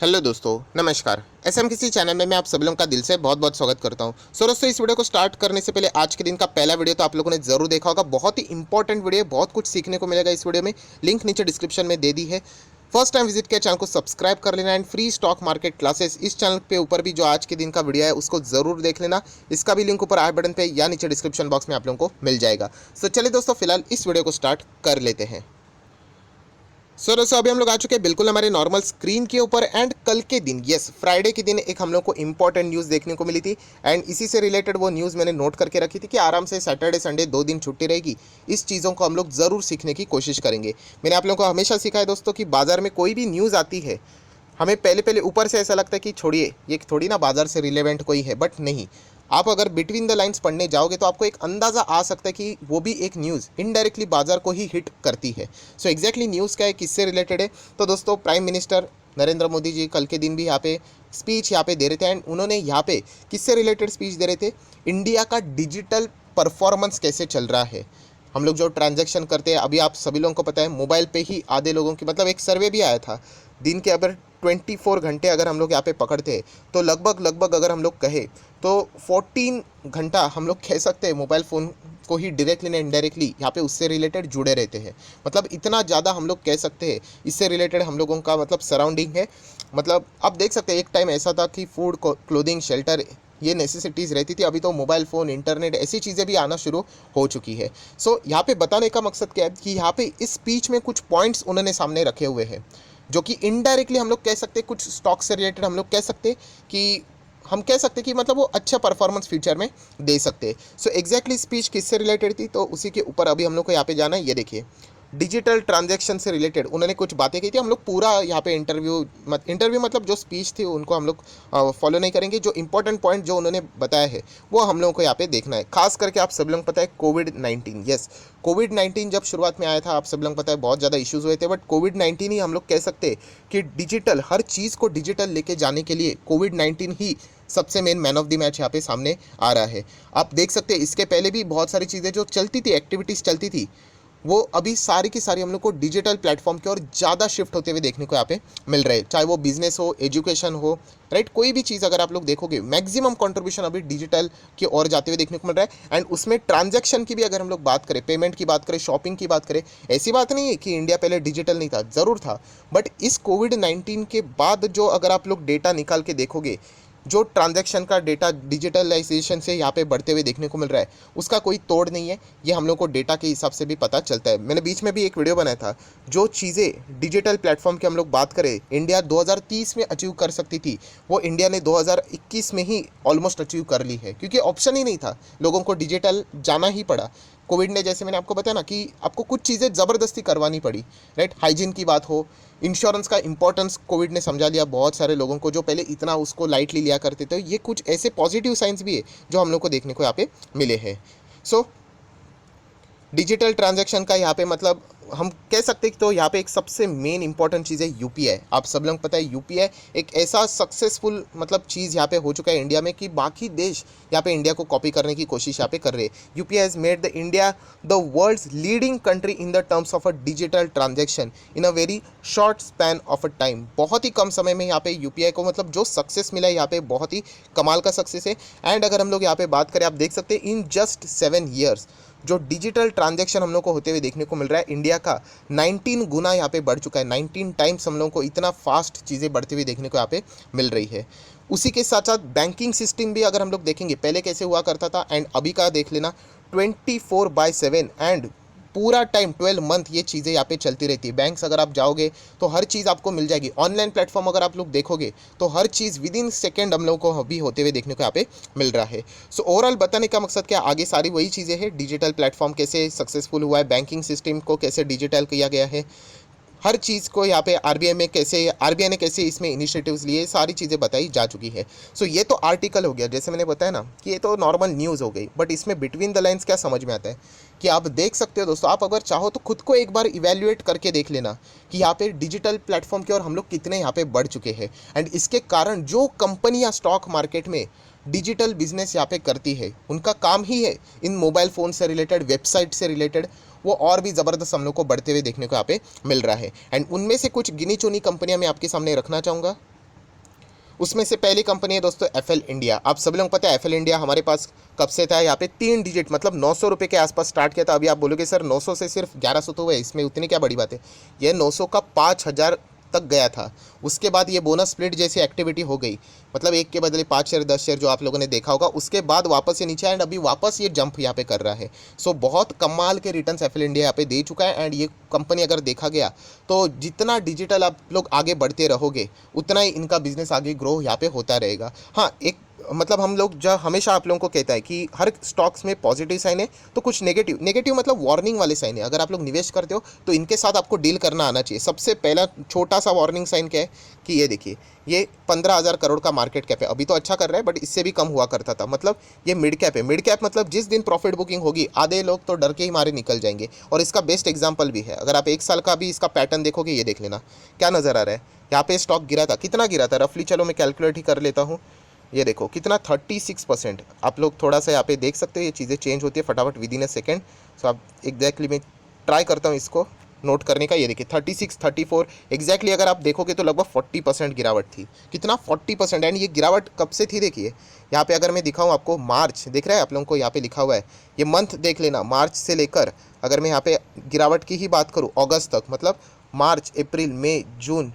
Hello दोस्तों, नमस्कार। SM किसी चैनल में मैं आप सभी लोगों का दिल से बहुत बहुत स्वागत करता हूं। दोस्तों, इस वीडियो को स्टार्ट करने से पहले आज के दिन का पहला वीडियो तो आप लोगों ने जरूर देखा होगा। बहुत ही इंपॉर्टेंट वीडियो है, बहुत कुछ सीखने को मिलेगा इस वीडियो में। लिंक नीचे डिस्क्रिप्शन में दे दी है। फर्स्ट टाइम विजिट किया चैनल को सब्सक्राइब कर लेना and free stock market classes इस चैनल पे ऊपर भी जो आज के दिन का वीडियो है उसको जरूर देख लेना। इसका भी लिंक ऊपर आई बटन पे या नीचे डिस्क्रिप्शन बॉक्स में आप लोगों को मिल जाएगा। तो चलिए दोस्तों, फिलहाल इस वीडियो को स्टार्ट कर लेते हैं। दोस्तों, अभी हम लोग आ चुके हैं बिल्कुल हमारे नॉर्मल स्क्रीन के ऊपर। एंड कल के दिन, यस, फ्राइडे के दिन एक हम लोग को इंपॉर्टेंट न्यूज़ देखने को मिली थी। एंड इसी से रिलेटेड वो न्यूज़ मैंने नोट करके रखी थी कि आराम से सैटरडे संडे 2 दिन छुट्टी रहेगी। इस चीज़ों को हम लोग ज़रूर सीखने की कोशिश करेंगे। मैंने आप लोगों को हमेशा सिखाया दोस्तों कि बाजार में कोई भी न्यूज़ आती है, हमें पहले पहले ऊपर से ऐसा लगता है कि छोड़िए, ये थोड़ी ना बाजार से रिलेवेंट कोई है, बट नहीं। आप अगर बिटवीन द लाइंस पढ़ने जाओगे तो आपको एक अंदाज़ा आ सकता है कि वो भी एक न्यूज़ इनडायरेक्टली बाजार को ही हिट करती है। सो एग्जैक्टली न्यूज़ क्या है, किससे रिलेटेड है? तो दोस्तों, प्राइम मिनिस्टर नरेंद्र मोदी जी कल के दिन भी यहाँ पे स्पीच यहाँ पे दे रहे थे। एंड उन्होंने यहाँ पे किससे रिलेटेड स्पीच दे रहे थे? इंडिया का डिजिटल परफॉर्मेंस कैसे चल रहा है। हम लोग जो ट्रांजैक्शन करते हैं, अभी आप सभी लोगों को पता है, मोबाइल पे ही आधे लोगों की, मतलब एक सर्वे भी आया था, दिन के अगर 24 घंटे अगर हम लोग यहाँ पे पकड़ते हैं तो लगभग लगभग अगर हम लोग कहें तो 14 घंटा हम लोग कह सकते हैं मोबाइल फ़ोन को ही डायरेक्टली ना इनडायरेक्टली यहाँ पे उससे रिलेटेड जुड़े रहते हैं। मतलब इतना ज़्यादा हम लोग कह सकते हैं इससे रिलेटेड हम लोगों का मतलब सराउंडिंग है। मतलब आप देख सकते हैं, एक टाइम ऐसा था कि फूड, क्लोथिंग, शेल्टर, ये नेसेसिटीज़ रहती थी। अभी तो मोबाइल फ़ोन, इंटरनेट, ऐसी चीज़ें भी आना शुरू हो चुकी है। सो यहाँ पे बताने का मकसद क्या है कि यहाँ पे इस स्पीच में कुछ पॉइंट्स उन्होंने सामने रखे हुए हैं जो कि इनडायरेक्टली हम लोग कह सकते हैं, कुछ स्टॉक से रिलेटेड हम लोग कह सकते हैं कि हम कह सकते हैं कि मतलब वो अच्छा परफॉर्मेंस फ्यूचर में दे सकते हैं। सो एग्जैक्टली स्पीच किससे रिलेटेड थी, तो उसी के ऊपर अभी हम लोग को यहाँ पे जाना है। ये देखिए, डिजिटल ट्रांजैक्शन से रिलेटेड उन्होंने कुछ बातें की थी। हम लोग पूरा यहाँ पे इंटरव्यू मतलब जो स्पीच थी उनको हम लोग फॉलो नहीं करेंगे। जो इंपॉर्टेंट पॉइंट जो उन्होंने बताया है वो हम लोगों को यहाँ पे देखना है। खास करके आप सब लोग पता है कोविड-19, यस, कोविड-19 जब शुरुआत में आया था, आप सब लोग पता है बहुत ज़्यादा इश्यूज़ हुए थे। बट कोविड-19 ही हम लोग कह सकते हैं कि डिजिटल, हर चीज़ को डिजिटल लेके जाने के लिए कोविड-19 ही सबसे main man of the match यहाँ पे सामने आ रहा है। आप देख सकते हैं इसके पहले भी बहुत सारी चीज़ें जो चलती थी, एक्टिविटीज़ चलती थी, वो अभी सारी की सारी हम लोग को डिजिटल प्लेटफॉर्म की ओर ज़्यादा शिफ्ट होते हुए देखने को यहाँ पे मिल रहे हैं। चाहे वो बिजनेस हो, एजुकेशन हो, राइट, कोई भी चीज़ अगर आप लोग देखोगे, मैक्सिमम कंट्रीब्यूशन अभी डिजिटल की ओर जाते हुए देखने को मिल रहा है। एंड उसमें ट्रांजैक्शन की भी अगर हम लोग बात करें, पेमेंट की बात करें, शॉपिंग की बात करें, ऐसी बात नहीं है कि इंडिया पहले डिजिटल नहीं था, ज़रूर था। बट इस कोविड-19 के बाद जो अगर आप लोग डेटा निकाल के देखोगे, जो ट्रांजैक्शन का डेटा डिजिटलाइजेशन से यहाँ पे बढ़ते हुए देखने को मिल रहा है, उसका कोई तोड़ नहीं है। ये हम लोग को डेटा के हिसाब से भी पता चलता है। मैंने बीच में भी एक वीडियो बनाया था, जो चीज़ें डिजिटल प्लेटफॉर्म की हम लोग बात करें इंडिया 2030 में अचीव कर सकती थी, वो इंडिया ने 2021 में ही ऑलमोस्ट अचीव कर ली है, क्योंकि ऑप्शन ही नहीं था, लोगों को डिजिटल जाना ही पड़ा। कोविड ने, जैसे मैंने आपको बताया ना, कि आपको कुछ चीज़ें ज़बरदस्ती करवानी पड़ी, राइट। हाइजीन की बात हो, इंश्योरेंस का इंपॉर्टेंस कोविड ने समझा लिया बहुत सारे लोगों को, जो पहले इतना उसको लाइटली लिया करते थे। ये कुछ ऐसे पॉजिटिव साइंस भी है जो हम लोग को देखने को यहाँ पे मिले हैं। सो डिजिटल ट्रांजैक्शन का यहाँ पे मतलब हम कह सकते हैं कि तो यहाँ पे एक सबसे मेन इंपॉर्टेंट चीज़ है यूपीआई। आप सब लोग पता है यूपीआई एक ऐसा सक्सेसफुल मतलब चीज़ यहाँ पे हो चुका है इंडिया में कि बाकी देश यहाँ पे इंडिया को कॉपी करने की कोशिश यहाँ पे कर रहे हैं। UPI has made the India the world's leading country in the terms of a digital transaction in a very short span of a time. बहुत ही कम समय में यहाँ पे यूपीआई को मतलब जो सक्सेस मिला है यहाँ पे, बहुत ही कमाल का सक्सेस है। एंड अगर हम लोग यहाँ पे बात करें, आप देख सकते हैं इन जस्ट 7 ईयर्स जो डिजिटल ट्रांजैक्शन हम लोग को होते हुए देखने को मिल रहा है, इंडिया का 19 गुना यहाँ पे बढ़ चुका है। 19 टाइम्स हम लोगों को इतना फास्ट चीज़ें बढ़ती हुई देखने को यहाँ पे मिल रही है। उसी के साथ साथ बैंकिंग सिस्टम भी अगर हम लोग देखेंगे, पहले कैसे हुआ करता था एंड अभी का देख लेना, 24/7 एंड पूरा टाइम 12 मंथ ये चीज़ें यहाँ पे चलती रहती है। बैंक्स अगर आप जाओगे तो हर चीज़ आपको मिल जाएगी। ऑनलाइन प्लेटफॉर्म अगर आप लोग देखोगे तो हर चीज़ विद इन सेकेंड हम लोग को अभी होते हुए देखने को यहाँ पे मिल रहा है। सो ओवरऑल बताने का मकसद क्या, आगे सारी वही चीज़ें हैं। डिजिटल प्लेटफॉर्म कैसे सक्सेसफुल हुआ है, बैंकिंग सिस्टम को कैसे डिजिटल किया गया है, हर चीज़ को यहाँ पे आरबीआई ने कैसे इसमें इनिशिएटिव्स लिए, सारी चीज़ें बताई जा चुकी है। सो ये तो आर्टिकल हो गया, जैसे मैंने बताया ना कि ये तो नॉर्मल न्यूज़ हो गई। बट इसमें बिटवीन द लाइंस क्या समझ में आता है कि आप देख सकते हो दोस्तों, आप अगर चाहो तो खुद को एक बार इवेल्युएट करके देख लेना कि यहाँ पे डिजिटल प्लेटफॉर्म की ओर हम लोग कितने यहाँ पे बढ़ चुके हैं। एंड इसके कारण जो कंपनियाँ स्टॉक मार्केट में डिजिटल बिजनेस यहाँ पे करती है, उनका काम ही है इन मोबाइल फ़ोन से रिलेटेड, वेबसाइट से रिलेटेड, वो और भी ज़बरदस्त हम लोग को बढ़ते हुए देखने को यहाँ पे मिल रहा है। एंड उनमें से कुछ गिनी चुनी कंपनियां मैं आपके सामने रखना चाहूँगा। उसमें से पहली कंपनी है दोस्तों एफएल इंडिया। आप सभी लोगों को पता है एफएल इंडिया हमारे पास कब से था, यहाँ पे 3 डिजिट मतलब 900 रुपये के आसपास स्टार्ट किया था। अभी आप बोलोगे सर 900 से सिर्फ 1100 तो हुए, इसमें उतनी क्या बड़ी बात है। ये 900 का 5000 तक गया था। उसके बाद ये बोनस स्प्लिट जैसी एक्टिविटी हो गई, मतलब एक के बदले 5 शेयर 10 शेयर जो आप लोगों ने देखा होगा। उसके बाद वापस ये नीचे आया एंड अभी वापस ये जंप यहाँ पे कर रहा है। सो बहुत कमाल के रिटर्न्स एफएल इंडिया यहाँ पे दे चुका है। एंड ये कंपनी अगर देखा गया तो जितना डिजिटल आप लोग आगे बढ़ते रहोगे उतना ही इनका बिजनेस आगे ग्रो यहाँ पे होता रहेगा। हाँ, एक मतलब हम लोग जो हमेशा आप लोगों को कहता है कि हर स्टॉक्स में पॉजिटिव साइन है तो कुछ नेगेटिव, नेगेटिव मतलब वार्निंग वाले साइन है। अगर आप लोग निवेश करते हो तो इनके साथ आपको डील करना आना चाहिए। सबसे पहला छोटा सा वार्निंग साइन क्या है कि ये देखिए, ये 15,000 करोड़ का मार्केट कैप है। अभी तो अच्छा कर रहा है बट इससे भी कम हुआ करता था। मतलब ये मिड कैप है। मिड कैप मतलब जिस दिन प्रॉफिट बुकिंग होगी आधे लोग तो डर के ही मारे निकल जाएंगे। और इसका बेस्ट एग्जाम्पल भी है, अगर आप 1 साल का भी इसका पैटर्न देखोगे, ये देख लेना क्या नज़र आ रहा है। यहाँ पे स्टॉक गिरा था, कितना गिरा था रफली, चलो मैं कैलकुलेट ही कर लेता हूँ। ये देखो कितना 36%। आप लोग थोड़ा सा यहाँ पे देख सकते हो, ये चीज़ें चेंज होती है फटाफट विद इन अ सेकेंड। सो आप एग्जैक्टली मैं ट्राई करता हूँ इसको नोट करने का। ये देखिए 36 34 एग्जैक्टली अगर आप देखोगे तो लगभग 40% गिरावट थी। कितना 40%। एंड ये गिरावट कब से थी देखिए, यहाँ पे अगर मैं दिखाऊँ आपको, मार्च दिख रहा है आप लोगों को, यहाँ पे लिखा हुआ है ये मंथ देख लेना। मार्च से लेकर अगर मैं यहाँ पे गिरावट की ही बात करूँ अगस्त तक, मतलब मार्च अप्रैल मई जून,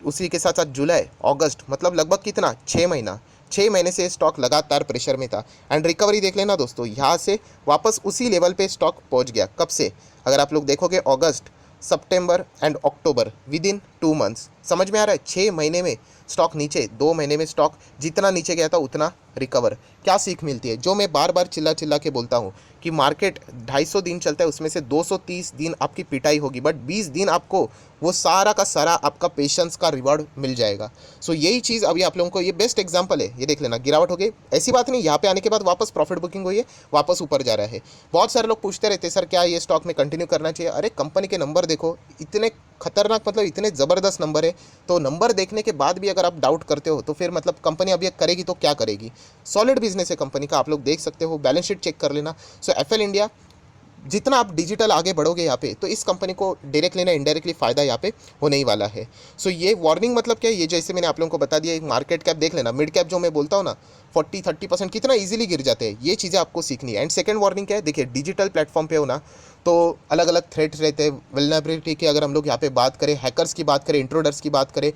उसी के साथ साथ जुलाई अगस्त, मतलब लगभग कितना 6 महीना, 6 महीने से स्टॉक लगातार प्रेशर में था। एंड रिकवरी देख लेना दोस्तों, यहाँ से वापस उसी लेवल पे स्टॉक पहुँच गया। कब से अगर आप लोग देखोगे अगस्त सितंबर and October, within 2 months. समझ में आ रहा है, 6 महीने में स्टॉक नीचे, 2 महीने में स्टॉक जितना नीचे गया था उतना रिकवर। क्या सीख मिलती है, जो मैं बार बार चिल्ला चिल्ला के बोलता हूँ कि मार्केट 250 दिन चलता है, उसमें से 230 दिन आपकी पिटाई होगी बट 20 दिन आपको वो सारा का सारा आपका पेशेंस का रिवॉर्ड मिल जाएगा। सो यही चीज़ अभी आप लोगों को, ये बेस्ट एग्जांपल है। ये देख लेना गिरावट हो गई, ऐसी बात नहीं, यहाँ पे आने के बाद वापस प्रॉफिट बुकिंग हुई है, वापस ऊपर जा रहा है। बहुत सारे लोग पूछते रहते हैं सर क्या ये स्टॉक में कंटिन्यू करना चाहिए। अरे कंपनी के नंबर देखो, इतने खतरनाक, मतलब इतने ज़बरदस्त नंबर है। तो नंबर देखने के बाद भी अगर आप डाउट करते हो तो फिर मतलब कंपनी अब ये करेगी तो क्या करेगी। सॉलिड बिजनेस है कंपनी का, आप लोग देख सकते हो, बैलेंस शीट चेक कर लेना। सो एफएल इंडिया, जितना आप डिजिटल आगे बढ़ोगे यहाँ पे तो इस कंपनी को डायरेक्टली ना इनडायरेक्टली फ़ायदा यहाँ पे होने ही वाला है। सो ये वार्निंग मतलब क्या है, ये जैसे मैंने आप लोगों को बता दिया, एक मार्केट कैप देख लेना, मिड कैप जो मैं बोलता हूँ ना 40-30% कितना इजीली गिर जाते हैं, ये चीज़ें आपको सीखनी है। एंड सेकंड वार्निंग क्या है, देखिए डिजिटल प्लेटफॉर्म पे हो ना तो अलग अलग थ्रेट्स रहते हैं, वल्नरेबिलिटी की अगर हम लोग यहाँ पे बात करें, हैकर्स की बात करें, इंट्रोडर्स की बात करें,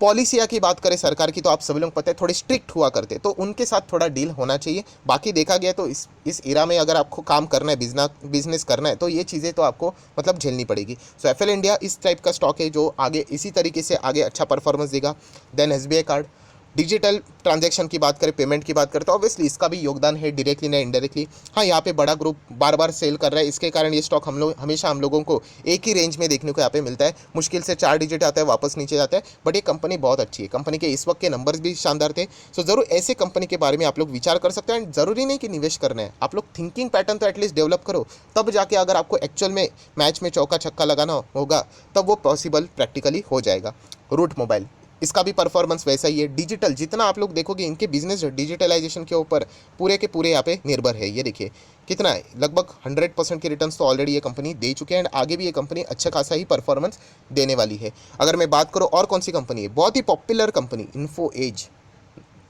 पॉलिसिया की बात करें सरकार की, तो आप सभी लोग पता है थोड़े स्ट्रिक्ट हुआ करते, तो उनके साथ थोड़ा डील होना चाहिए। बाकी देखा गया तो इस इरा में अगर आपको काम करना है, बिजनेस करना है, तो ये चीज़ें तो आपको मतलब झेलनी पड़ेगी। सो एफएल इंडिया इस टाइप का स्टॉक है जो आगे इसी तरीके से आगे अच्छा परफॉर्मेंस देगा। Then SBI card, digital transaction की बात करें, पेमेंट की बात करें तो ऑब्वियसली इसका भी योगदान है डायरेक्टली ना इनडायरेक्टली। हाँ, यहाँ पे बड़ा ग्रुप बार बार सेल कर रहा है, इसके कारण ये स्टॉक हमेशा हम लोगों को एक ही रेंज में देखने को यहाँ पे मिलता है। मुश्किल से 4 डिजिट आता है, वापस नीचे जाता है, बट ये कंपनी बहुत अच्छी है। कंपनी के इस वक्त के नंबर्स भी शानदार थे। सो ज़रूर ऐसे कंपनी के बारे में आप लोग विचार कर सकते हैं। एंड ज़रूरी नहीं कि निवेश करना है, आप लोग थिंकिंग पैटर्न तो एटलीस्ट डेवलप करो, तब जाके अगर आपको एक्चुअल में मैच में चौका छक्का लगाना होगा तब वो पॉसिबल प्रैक्टिकली हो जाएगा। रूट मोबाइल, इसका भी परफॉर्मेंस वैसा ही है। डिजिटल जितना आप लोग देखोगे इनके बिजनेस डिजिटलाइजेशन के ऊपर पूरे के पूरे यहाँ पे निर्भर है। ये देखिए कितना है, लगभग 100% के रिटर्न्स तो ऑलरेडी ये कंपनी दे चुके हैं एंड आगे भी ये कंपनी अच्छा खासा ही परफॉर्मेंस देने वाली है। अगर मैं बात करूँ और कौन सी कंपनी है, बहुत ही पॉपुलर कंपनी इन्फो एज,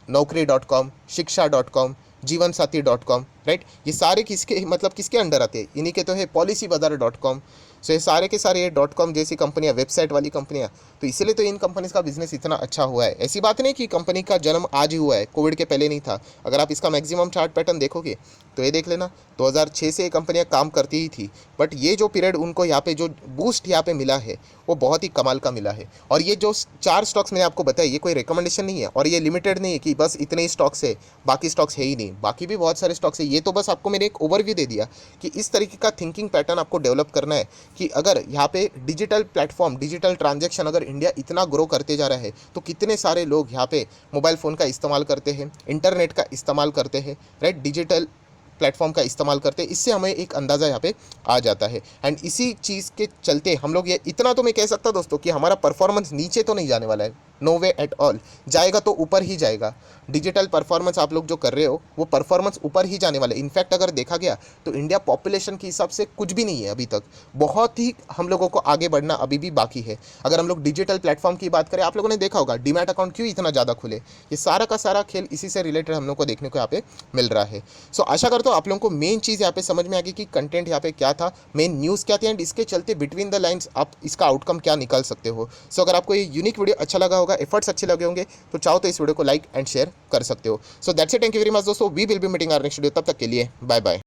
नौकरी.com, शिक्षा.com, जीवनसाथी.com, राइट, ये सारे किसके मतलब किसके अंडर आते हैं, इन्हीं के तो है policybazaar.com। सो ये सारे के सारे ये .com जैसी कंपनियां, वेबसाइट वाली कंपनियां, तो इसीलिए तो इन कंपनीज का बिजनेस इतना अच्छा हुआ है। ऐसी बात नहीं कि कंपनी का जन्म आज ही हुआ है, कोविड के पहले नहीं था। अगर आप इसका मैक्सिमम चार्ट पैटर्न देखोगे तो ये देख लेना 2006 से ये कंपनियां काम करती ही थी, बट ये जो पीरियड उनको यहाँ पे जो बूस्ट यहाँ पे मिला है वो बहुत ही कमाल का मिला है। और ये जो 4 स्टॉक्स मैंने आपको बताया, ये कोई रिकमेंडेशन नहीं है और ये लिमिटेड नहीं है कि बस इतने ही स्टॉक्स है, बाकी स्टॉक्स है ही नहीं, बाकी भी बहुत सारे स्टॉक्स है। ये तो बस आपको मैंने एक ओवरव्यू दे दिया कि इस तरीके का थिंकिंग पैटर्न आपको डेवलप करना है कि अगर यहाँ पे डिजिटल प्लेटफॉर्म, डिजिटल ट्रांजैक्शन अगर इंडिया इतना ग्रो करते जा रहा है तो कितने सारे लोग यहाँ पे मोबाइल फ़ोन का इस्तेमाल करते हैं, इंटरनेट का इस्तेमाल करते हैं, राइट, डिजिटल प्लेटफॉर्म का इस्तेमाल करते हैं। इससे हमें एक अंदाज़ा यहाँ पे आ जाता है। एंड इसी चीज़ के चलते हम लोग ये इतना तो मैं कह सकता दोस्तों कि हमारा परफॉर्मेंस नीचे तो नहीं जाने वाला है, नो वे एट ऑल। जाएगा तो ऊपर ही जाएगा। डिजिटल परफॉर्मेंस आप लोग जो कर रहे हो वो परफॉर्मेंस ऊपर ही जाने वाले। इनफैक्ट अगर देखा गया तो इंडिया पॉपुलेशन के हिसाब से कुछ भी नहीं है अभी तक, बहुत ही हम लोगों को आगे बढ़ना अभी भी बाकी है। अगर हम लोग डिजिटल प्लेटफॉर्म की बात करें, आप लोगों ने देखा होगा डीमैट अकाउंट क्यों इतना ज़्यादा खुले, ये सारा का सारा खेल इसी से रिलेटेड हम लोग को देखने को यहाँ पे मिल रहा है। सो आशा करता हूँ आप लोगों को मेन चीज़ यहाँ पे समझ में आ गई कि कंटेंट यहाँ पे क्या था, मेन न्यूज़ क्या थी, एंड इसके चलते बिटवीन द लाइन्स आप इसका आउटकम क्या निकाल सकते हो। सो अगर आपको ये यूनिक वीडियो अच्छा लगा होगा, एफर्ट्स अच्छे लगे होंगे, तो चाहो तो इस वीडियो को लाइक एंड शेयर कर सकते हो। So that's it, thank you very much दोस्तों, we will be meeting our next video. तब तक के लिए बाय बाय।